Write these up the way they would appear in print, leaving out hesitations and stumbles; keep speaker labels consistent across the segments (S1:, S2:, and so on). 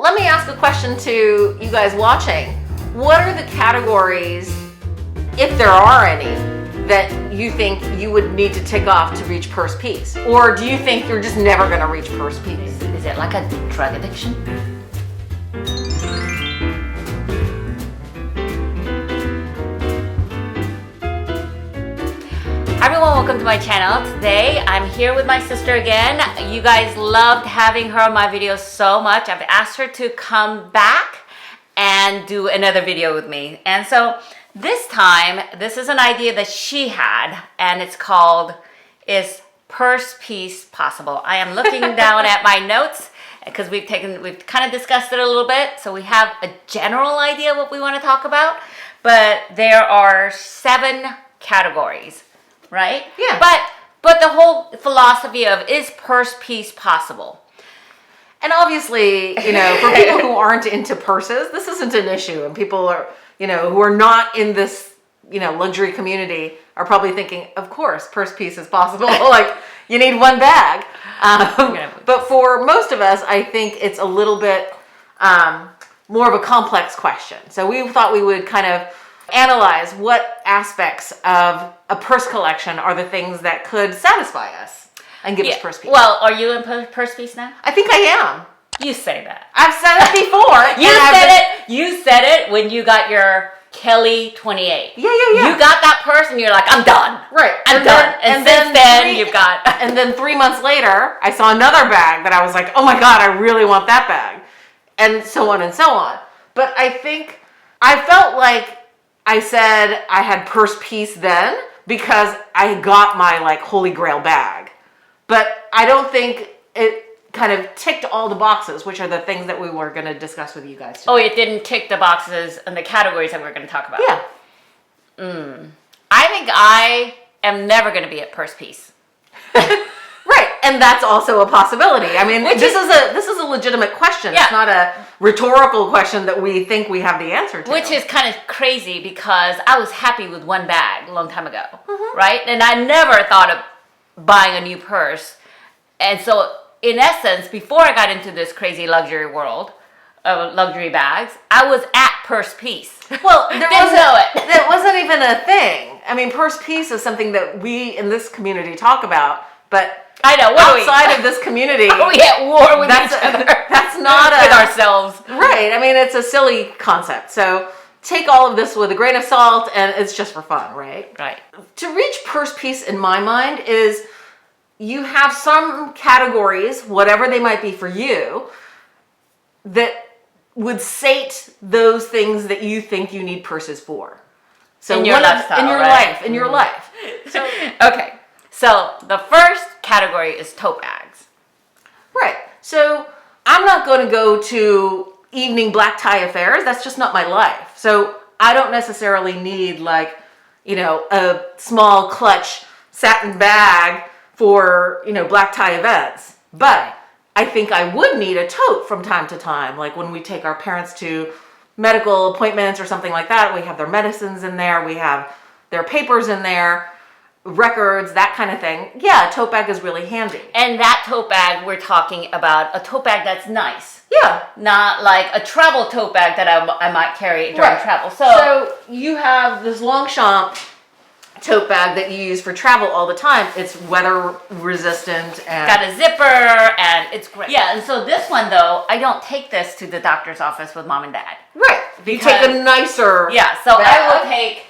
S1: Let me ask a question to you guys watching. What are the categories, if there are any, that you think you would need to tick off to reach purse peace? Or do you think you're just never going to reach purse peace?
S2: Is it like a drug addiction? Hi everyone, welcome to my channel. Today I'm here with my sister again. You guys loved having her on my videos so much. I've asked her to come back and do another video with me. And so this time, this is an idea that she had, and it's called, Is Purse Peace Possible? I am looking down at my notes because we've kind of discussed it a little bit. So we have a general idea what we want to talk about, but there are 7 categories. Right?
S1: Yeah.
S2: But the whole philosophy of, is purse peace possible?
S1: And obviously, you know, for people who aren't into purses, this isn't an issue. And people are, you know, who are not in this, you know, luxury community are probably thinking, of course, purse peace is possible. Like, you need one bag. But for most of us, I think it's a little bit more of a complex question. So we thought we would kind of analyze what aspects of a purse collection are the things that could satisfy us and give us purse peace.
S2: Well, are you in purse peace now?
S1: I think I am.
S2: You say that.
S1: I've said it before.
S2: You said it when you got your Kelly 28.
S1: Yeah.
S2: You got that purse and you're like, I'm done.
S1: Right.
S2: I'm done. And since then you've got.
S1: And then 3 months later, I saw another bag that I was like, oh my God, I really want that bag. And so on and so on. But I think I felt like I said I had purse peace then because I got my like holy grail bag. But I don't think it kind of ticked all the boxes, which are the things that we were going to discuss with you guys today.
S2: Oh, it didn't tick the boxes and the categories that we're going to talk about.
S1: Yeah.
S2: I think I am never going to be at purse peace.
S1: Right, and that's also a possibility. I mean, this is a legitimate question.
S2: Yeah.
S1: It's not a rhetorical question that we think we have the answer to.
S2: Which is kind of crazy because I was happy with one bag a long time ago, right? And I never thought of buying a new purse. And so, in essence, before I got into this crazy luxury world of luxury bags, I was at purse peace.
S1: Well,
S2: That
S1: wasn't even a thing. I mean, purse peace is something that we in this community talk about, but
S2: I know.
S1: outside of this community,
S2: are we at war with each other?
S1: That's not
S2: with ourselves.
S1: Right. I mean, it's a silly concept. So take all of this with a grain of salt, and it's just for fun, right?
S2: Right.
S1: To reach purse peace, in my mind, is you have some categories, whatever they might be for you, that would sate those things that you think you need purses for. So
S2: in your lifestyle,
S1: in your life.
S2: So, okay. So the first category is tote bags.
S1: Right. So I'm not going to go to evening black tie affairs. That's just not my life. So I don't necessarily need like, you know, a small clutch satin bag for, you know, black tie events. But I think I would need a tote from time to time. Like when we take our parents to medical appointments or something like that, we have their medicines in there. We have their papers in there. Records, that kind of thing. Yeah, a tote bag is really handy.
S2: And that tote bag, we're talking about a tote bag that's nice.
S1: Yeah.
S2: Not like a travel tote bag that I might carry during travel.
S1: So you have this Longchamp tote bag that you use for travel all the time. It's weather resistant and
S2: got a zipper and it's great. Yeah, and so this one though, I don't take this to the doctor's office with mom and dad.
S1: Right. You take a nicer
S2: so
S1: bag.
S2: I will take,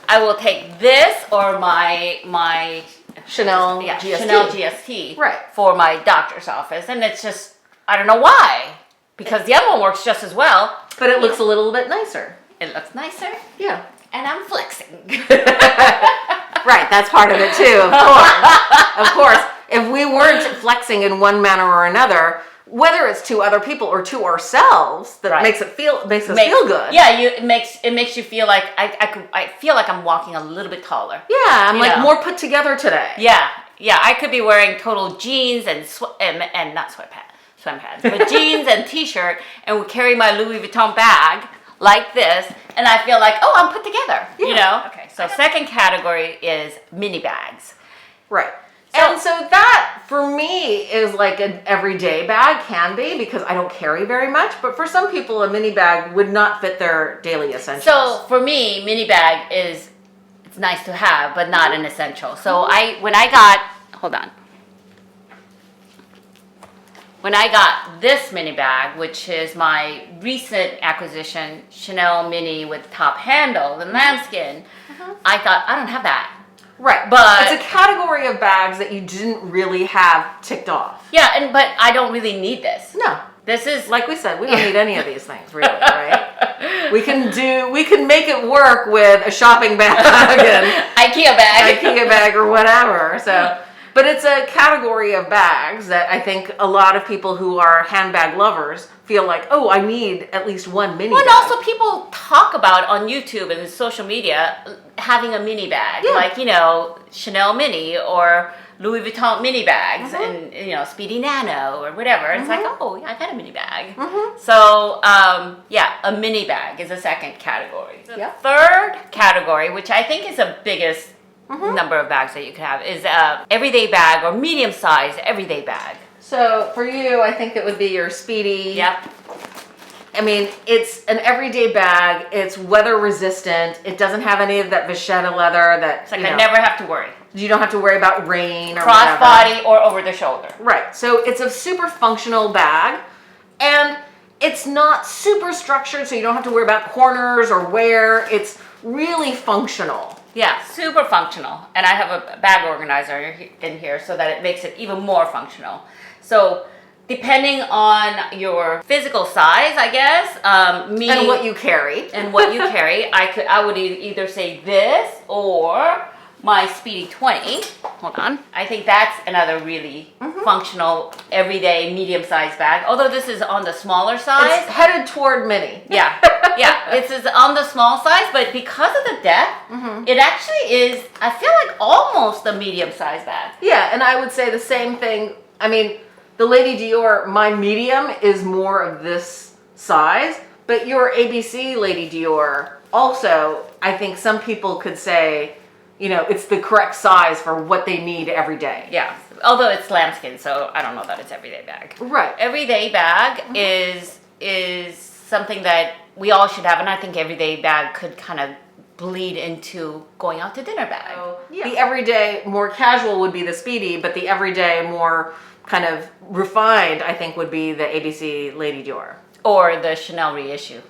S2: I will take this or my
S1: Chanel GST.
S2: Chanel GST
S1: Right.
S2: for my doctor's office. And it's just, I don't know why. Because the other one works just as well.
S1: But it looks a little bit nicer.
S2: It looks nicer.
S1: Yeah.
S2: And I'm flexing.
S1: Right, that's part of it too, of course. Of course. If we weren't flexing in one manner or another, whether it's to other people or to ourselves, that makes us feel good.
S2: Yeah, it makes you feel like I feel like I'm walking a little bit taller.
S1: Yeah, I'm like more put together today.
S2: Yeah, I could be wearing total jeans and not sweatpants, but jeans and t-shirt, and would carry my Louis Vuitton bag like this, and I feel like, oh, I'm put together. Yeah. You know. Okay, so second category is mini bags.
S1: Right. And so that, for me, is like an everyday bag, can be, because I don't carry very much. But for some people, a mini bag would not fit their daily essentials.
S2: So for me, mini bag it's nice to have, but not an essential. So when I got this mini bag, which is my recent acquisition, Chanel mini with top handle, the lambskin, I thought, I don't have that.
S1: Right,
S2: but
S1: it's a category of bags that you didn't really have ticked off.
S2: Yeah, but I don't really need this.
S1: No.
S2: This is,
S1: like we said, we don't need any of these things, really, right? We can make it work with a shopping bag and IKEA bag or whatever. So, but it's a category of bags that I think a lot of people who are handbag lovers feel like, oh, I need at least one mini bag.
S2: And also people talk about on YouTube and social media having a mini bag, like, Chanel mini or Louis Vuitton mini bags and, Speedy Nano or whatever. It's like, oh, I got a mini bag. So, a mini bag is a second category. The third category, which I think is the biggest number of bags that you could have, is everyday bag or medium-sized everyday bag.
S1: So for you, I think it would be your Speedy.
S2: Yep.
S1: I mean, it's an everyday bag. It's weather resistant. It doesn't have any of that vachetta leather that
S2: it's like I never have to worry.
S1: You don't have to worry about rain or
S2: crossbody or over the shoulder.
S1: Right. So it's a super functional bag, and it's not super structured, so you don't have to worry about corners or wear. It's really functional.
S2: Yeah, super functional. And I have a bag organizer in here so that it makes it even more functional. So depending on your physical size, I guess,
S1: and what you carry,
S2: I would either say this or my Speedy 20. Hold on. I think that's another really functional, everyday, medium-sized bag. Although this is on the smaller size.
S1: It's headed toward mini.
S2: Yeah. This is on the small size, but because of the depth, it actually is, I feel like almost a medium-sized bag.
S1: Yeah, and I would say the same thing. I mean, the Lady Dior, my medium is more of this size, but your ABC Lady Dior also, I think some people could say, it's the correct size for what they need every day.
S2: Yeah, although it's lambskin, so I don't know that it's everyday bag.
S1: Right.
S2: Everyday bag is something that we all should have, and I think everyday bag could kind of bleed into going out to dinner bag.
S1: So, the everyday, more casual would be the Speedy, but the everyday, more kind of refined, I think, would be the ABC Lady Dior.
S2: Or the Chanel reissue.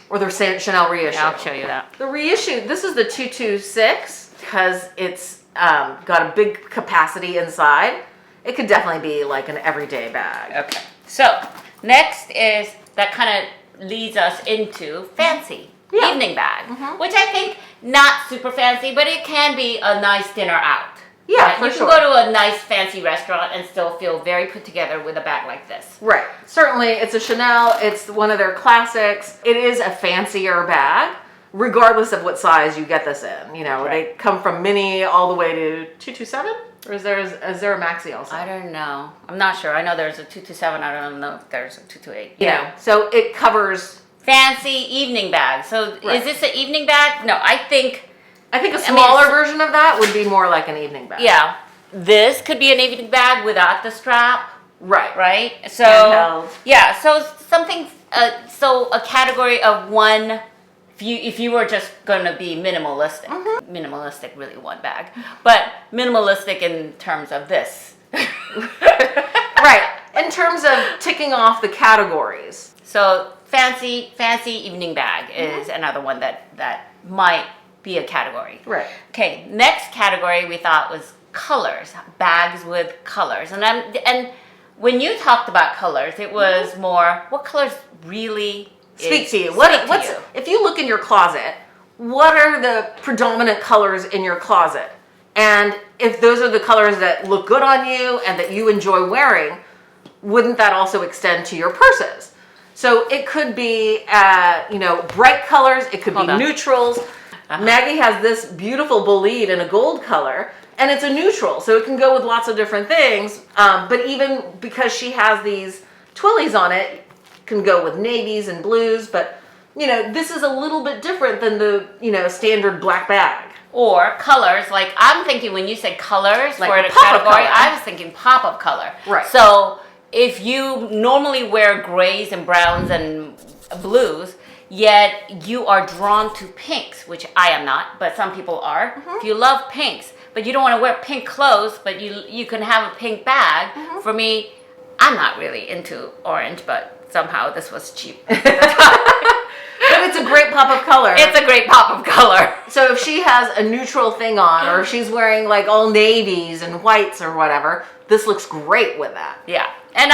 S1: Or the Chanel reissue.
S2: Yeah, I'll show you that.
S1: The reissue, this is the 226, because it's got a big capacity inside. It could definitely be like an everyday bag.
S2: Okay. So, next is, that kind of leads us into fancy. Evening bag, which I think not super fancy, but it can be a nice dinner out.
S1: Yeah,
S2: right?
S1: for
S2: You can go to a nice fancy restaurant and still feel very put together with a bag like this.
S1: Right. Certainly, it's a Chanel. It's one of their classics. It is a fancier bag, regardless of what size you get this in. They come from mini all the way to 227? Or is there a maxi also?
S2: I don't know. I'm not sure. I know there's a 227. I don't know if there's a 228.
S1: So it covers...
S2: Fancy evening bag. So is this an evening bag? No, I think
S1: a smaller version of that would be more like an evening bag.
S2: Yeah. This could be an evening bag without the strap.
S1: Right.
S2: Right? So
S1: handheld.
S2: Yeah, so something so a category of one if you were just going to be minimalistic. Minimalistic, really one bag. But minimalistic in terms of this.
S1: Right. In terms of ticking off the categories.
S2: So fancy evening bag is another one that might be a category.
S1: Right.
S2: Okay, next category we thought was colors, bags with colors. And when you talked about colors, it was more, what colors really
S1: speak to you?
S2: What's
S1: if you look in your closet, what are the predominant colors in your closet? And if those are the colors that look good on you and that you enjoy wearing, wouldn't that also extend to your purses? So it could be, bright colors. It could be neutrals. Maggie has this beautiful bolide in a gold color, and it's a neutral, so it can go with lots of different things. But even because she has these twillies on it, can go with navies and blues. But this is a little bit different than the standard black bag.
S2: Or colors, like I'm thinking when you said colors
S1: Like
S2: for
S1: a
S2: the
S1: pop-up
S2: category,
S1: color.
S2: I was thinking pop-up color.
S1: Right.
S2: So if you normally wear grays and browns and blues, yet you are drawn to pinks, which I am not, but some people are. If you love pinks, but you don't want to wear pink clothes, but you can have a pink bag. For me, I'm not really into orange, but somehow this was cheap.
S1: But it's a great pop of color.
S2: It's a great pop of color.
S1: So if she has a neutral thing on, or if she's wearing like all navies and whites or whatever, this looks great with that.
S2: Yeah, and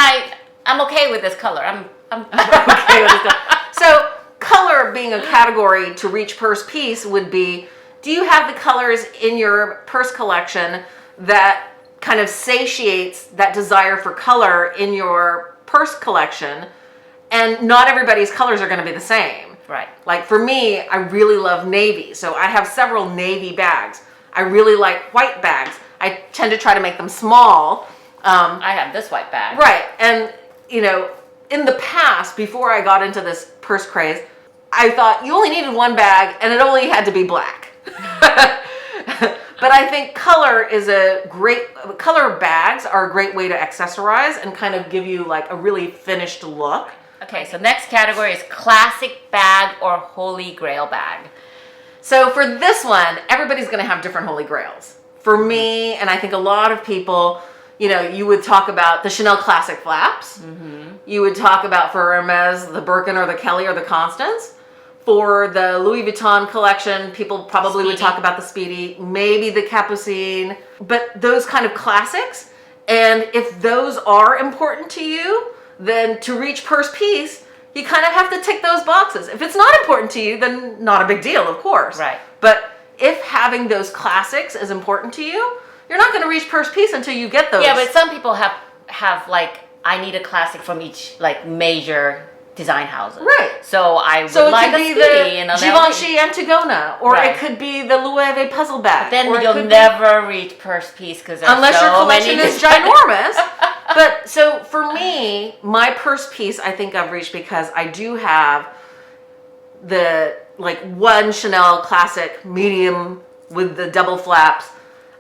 S2: I'm okay with this color. I'm
S1: Okay with this. So color being a category to reach purse piece would be, do you have the colors in your purse collection that kind of satiates that desire for color in your purse collection? And not everybody's colors are going to be the same.
S2: Right.
S1: Like for me, I really love navy. So I have several navy bags. I really like white bags. I tend to try to make them small.
S2: I have this white bag.
S1: Right. And, you know, in the past, before I got into this purse craze, I thought you only needed one bag and it only had to be black. But I think color bags are a great way to accessorize and kind of give you like a really finished look.
S2: Okay, so next category is classic bag or holy grail bag.
S1: So for this one, everybody's going to have different holy grails. For me, and I think a lot of people, you know, you would talk about the Chanel classic flaps. You would talk about for Hermes, the Birkin or the Kelly or the Constance. For the Louis Vuitton collection, people probably would talk about the Speedy, maybe the Capucine, but those kind of classics. And if those are important to you, then to reach purse piece, you kind of have to tick those boxes. If it's not important to you, then not a big deal, of course.
S2: Right.
S1: But if having those classics is important to you, you're not going to reach purse piece until you get those.
S2: Yeah, but some people have like, I need a classic from each like major design houses.
S1: Right.
S2: So I would
S1: So it
S2: like
S1: could
S2: a
S1: be
S2: Speedy
S1: the
S2: and a
S1: Givenchy Antigona, or
S2: Right.
S1: it could be the Loewe puzzle bag.
S2: Then
S1: or it
S2: you'll
S1: could be-
S2: never reach purse piece because there's
S1: unless
S2: so
S1: your collection
S2: many
S1: is ginormous. But so for me, my purse piece, I think I've reached because I do have the like one Chanel classic medium with the double flaps.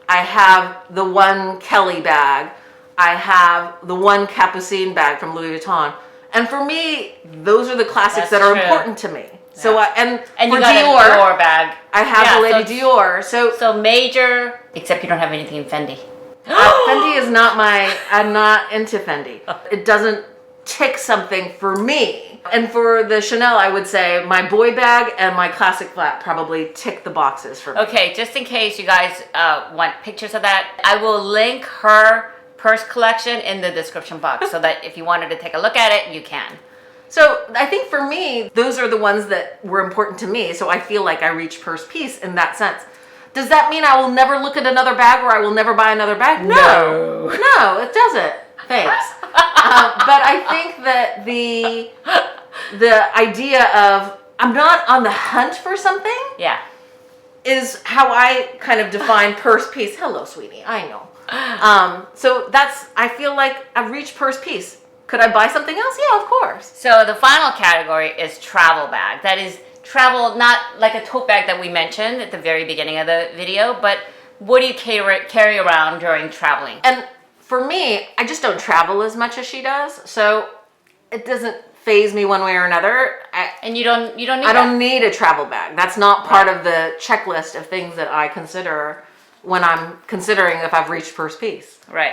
S1: I have the one Kelly bag. I have the one Capucine bag from Louis Vuitton. And for me, those are the classics
S2: That's
S1: that are
S2: true.
S1: important to me. So
S2: Yeah.
S1: and
S2: And
S1: for
S2: you got
S1: Dior,
S2: a Dior bag.
S1: I have
S2: Yeah,
S1: the Lady
S2: so
S1: Dior.
S2: So major, except you don't have anything in Fendi.
S1: Fendi is not I'm not into Fendi. It doesn't tick something for me. And for the Chanel, I would say my boy bag and my classic flat probably tick the boxes for me.
S2: Okay, just in case you guys want pictures of that, I will link her purse collection in the description box so that if you wanted to take a look at it, you can.
S1: So I think for me, those are the ones that were important to me. So I feel like I reached purse piece in that sense. Does that mean I will never look at another bag or I will never buy another bag? No, it doesn't. Thanks. But I think that the idea of I'm not on the hunt for something
S2: Yeah.
S1: is how I kind of define purse piece. Hello, sweetie. I know. So I feel like I've reached purse piece. Could I buy something else? Yeah, of course.
S2: So the final category is travel bag. That is travel, not like a tote bag that we mentioned at the very beginning of the video, but what do you carry around during traveling?
S1: And for me, I just don't travel as much as she does. So it doesn't faze me one way or another.
S2: And you don't need
S1: I don't need a travel bag. That's not part of the checklist of things that I consider when I'm considering if I've reached purse piece.
S2: Right.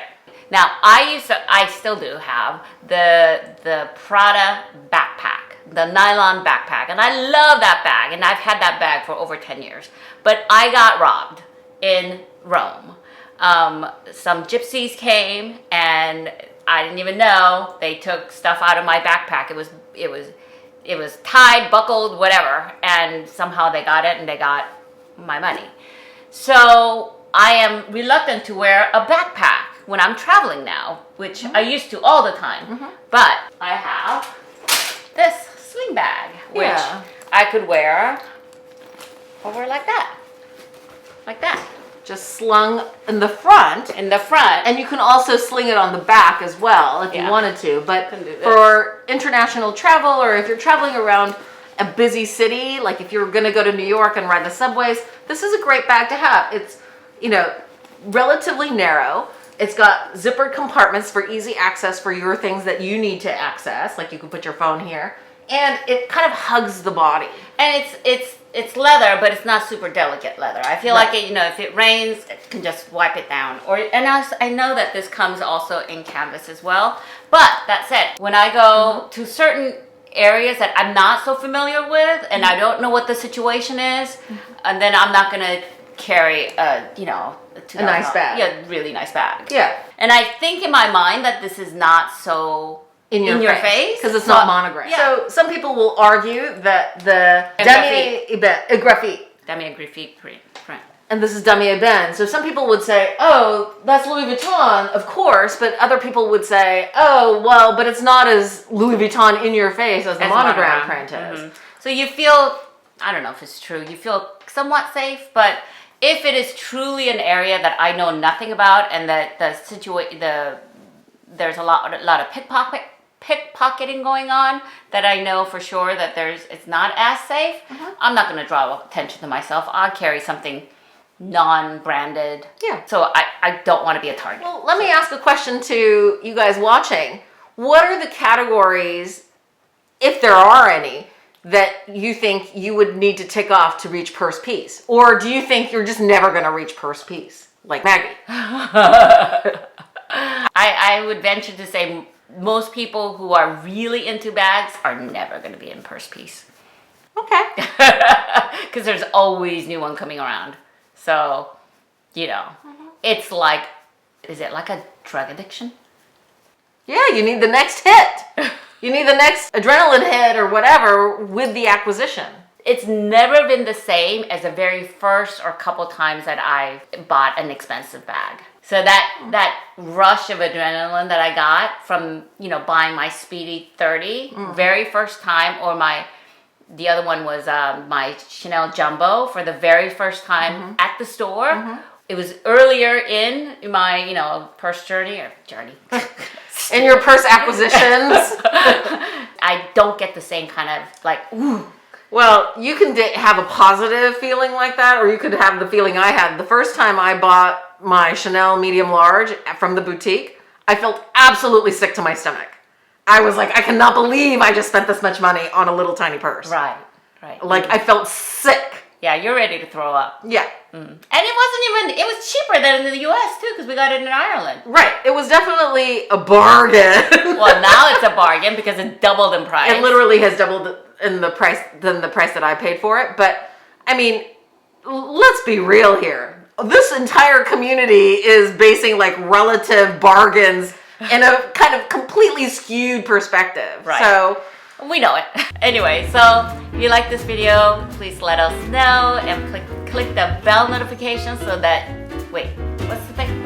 S2: Now, I still do have the Prada backpack, the nylon backpack, and I love that bag, and I've had that bag for over 10 years. But I got robbed in Rome. Some gypsies came, and I didn't even know. They took stuff out of my backpack. It was tied, buckled, whatever, and somehow they got it, and they got my money. So I am reluctant to wear a backpack when I'm traveling now, which I used to all the time. But I have this sling bag, which I could wear over like that. Like that.
S1: Just slung in the front.
S2: In the front.
S1: And you can also sling it on the back as well if you wanted to. But for international travel or if you're traveling around a busy city, like if you're gonna go to New York and ride the subways, this is a great bag to have. It's, you know, relatively narrow. It's got zippered compartments for easy access for your things that you need to access, like you can put your phone here, and it kind of hugs the body.
S2: And it's leather, but it's not super delicate leather. I feel like it, you know, if it rains, it can just wipe it down. I know that this comes also in canvas as well. But that said, when I go to certain areas that I'm not so familiar with, and I don't know what the situation is, and then I'm not gonna carry a, you know,
S1: a nice bag.
S2: Yeah, really nice bag.
S1: Yeah.
S2: And I think in my mind that this is not so in your face
S1: because it's not monogrammed.
S2: Yeah.
S1: So some people will argue that the
S2: demi-graphite print.
S1: And this is damier ebene. So some people would say, oh, that's Louis Vuitton, of course, but other people would say, oh, well, but it's not as Louis Vuitton in your face as the monogram print is.
S2: So you feel, I don't know if it's true, you feel somewhat safe, but if it is truly an area that I know nothing about and that there's a lot of pickpocketing going on, that I know for sure that it's not as safe, I'm not going to draw attention to myself. I'll carry something non-branded.
S1: Yeah.
S2: So I don't want to be a target.
S1: Well, let me ask a question to you guys watching. What are the categories, if there are any, that you think you would need to tick off to reach purse piece? Or do you think you're just never going to reach purse piece, like Maggie?
S2: I would venture to say most people who are really into bags are never going to be in purse piece.
S1: Okay.
S2: Because there's always new one coming around. So, you know, it's like, is it like a drug addiction?
S1: Yeah, you need the next hit. You need the next adrenaline hit or whatever with the acquisition.
S2: It's never been the same as the very first or couple times that I bought an expensive bag. So that rush of adrenaline that I got from, you know, buying my Speedy 30, very first time, or the other one was my Chanel Jumbo for the very first time at the store. It was earlier in my, you know, purse journey.
S1: In your purse acquisitions.
S2: I don't get the same kind of like, ooh.
S1: Well, you can have a positive feeling like that, or you could have the feeling I had. The first time I bought my Chanel medium large from the boutique, I felt absolutely sick to my stomach. I was like, I cannot believe I just spent this much money on a little tiny purse.
S2: Right.
S1: Like, I felt sick.
S2: Yeah, you're ready to throw up.
S1: Yeah.
S2: And it was cheaper than in the US too, because we got it in Ireland.
S1: Right. It was definitely a bargain.
S2: Well, now it's a bargain because it doubled in price.
S1: It literally has doubled in the price than the price that I paid for it. But, I mean, let's be real here. This entire community is basing like relative bargains in a kind of completely skewed perspective.
S2: Right.
S1: So
S2: we know it. Anyway, so if you like this video, please let us know and click the bell notification so that, wait, what's the thing?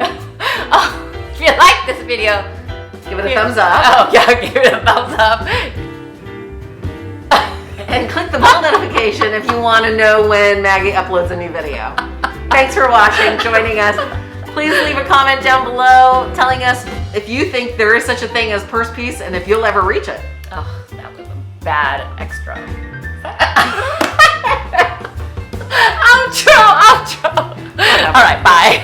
S2: Oh, if you like this video,
S1: give it a thumbs up.
S2: Oh, yeah, give it a thumbs up.
S1: And click the bell notification if you want to know when Maggie uploads a new video. Thanks for watching, joining us. Please leave a comment down below telling us if you think there is such a thing as purse piece and if you'll ever reach it.
S2: Oh, that was a bad extra. Outro. All right, bye.